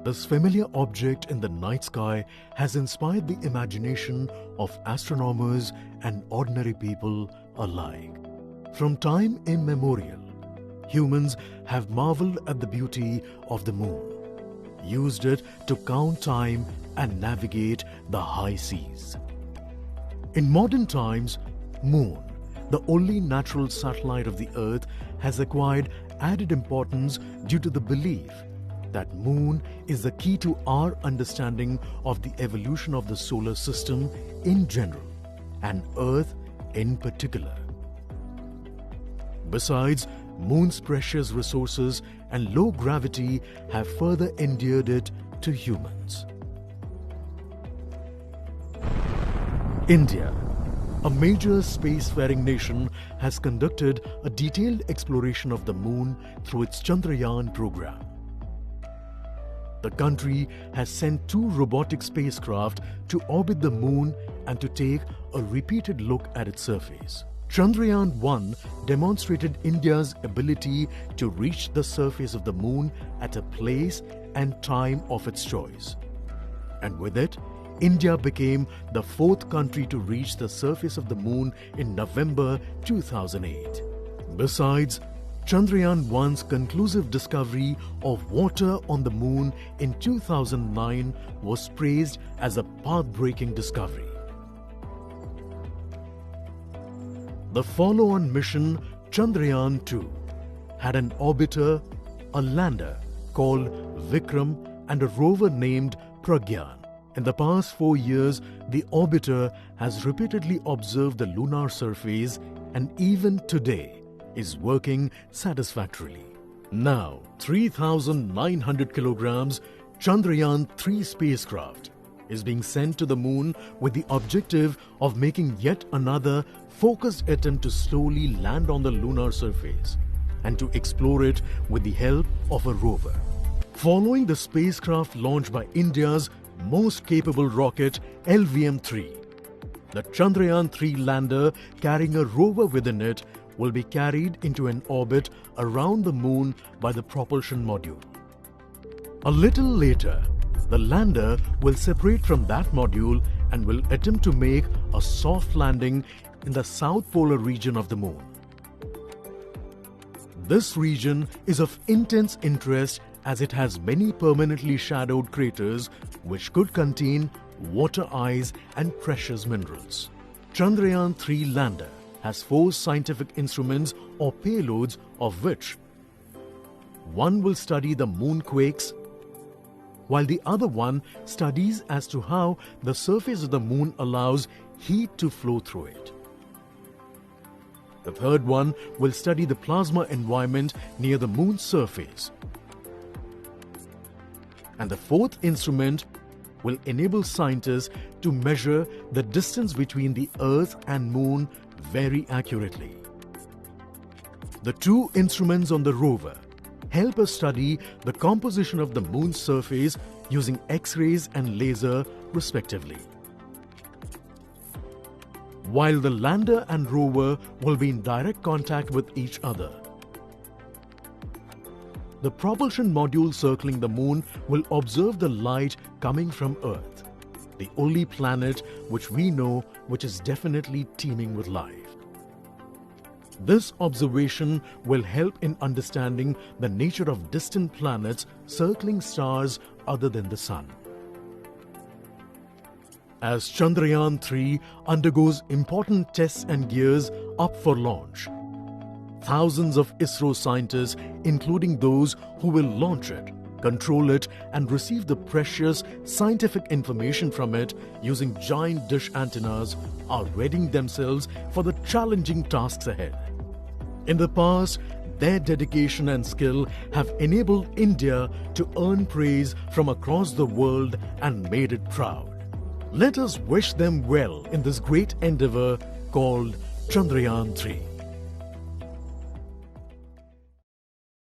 This familiar object in the night sky has inspired the imagination of astronomers and ordinary people alike. From time immemorial, humans have marveled at the beauty of the moon, used it to count time and navigate the high seas. In modern times, Moon, the only natural satellite of the Earth, has acquired added importance due to the belief that Moon is the key to our understanding of the evolution of the solar system in general and Earth in particular. Besides, Moon's precious resources and low gravity have further endeared it to humans. India, a major spacefaring nation, has conducted a detailed exploration of the Moon through its Chandrayaan program. The country has sent 2 robotic spacecraft to orbit the Moon and to take a repeated look at its surface. Chandrayaan-3 demonstrated India's ability to reach the surface of the Moon at a place and time of its choice. And with it, India became the 4th country to reach the surface of the Moon in November 2008. Besides, Chandrayaan-1's conclusive discovery of water on the Moon in 2009 was praised as a path-breaking discovery. The follow-on mission, Chandrayaan-2, had an orbiter, a lander called Vikram, and a rover named Pragyan. In the past 4 years, the orbiter has repeatedly observed the lunar surface and even today is working satisfactorily. Now, 3,900 kilograms Chandrayaan-3 spacecraft is being sent to the Moon with the objective of making yet another focused attempt to slowly land on the lunar surface and to explore it with the help of a rover. Following the spacecraft launched by India's most capable rocket, LVM3, the Chandrayaan-3 lander carrying a rover within it will be carried into an orbit around the Moon by the propulsion module. A little later, the lander will separate from that module and will attempt to make a soft landing in the south polar region of the Moon. This region is of intense interest as it has many permanently shadowed craters which could contain water ice and precious minerals. Chandrayaan-3 lander has 4 scientific instruments or payloads, of which one will study the moonquakes, while the other one studies as to how the surface of the Moon allows heat to flow through it. The third one will study the plasma environment near the Moon's surface. And the 4th instrument will enable scientists to measure the distance between the Earth and Moon very accurately. The 2 instruments on the rover help us study the composition of the Moon's surface using X-rays and laser respectively, while the lander and rover will be in direct contact with each other. The propulsion module circling the Moon will observe the light coming from Earth, the only planet which we know which is definitely teeming with life. This observation will help in understanding the nature of distant planets circling stars other than the Sun. As Chandrayaan-3 undergoes important tests and gears up for launch, thousands of ISRO scientists, including those who will launch it, control it, and receive the precious scientific information from it using giant dish antennas, are readying themselves for the challenging tasks ahead. In the past, their dedication and skill have enabled India to earn praise from across the world and made it proud. Let us wish them well in this great endeavor called Chandrayaan-3.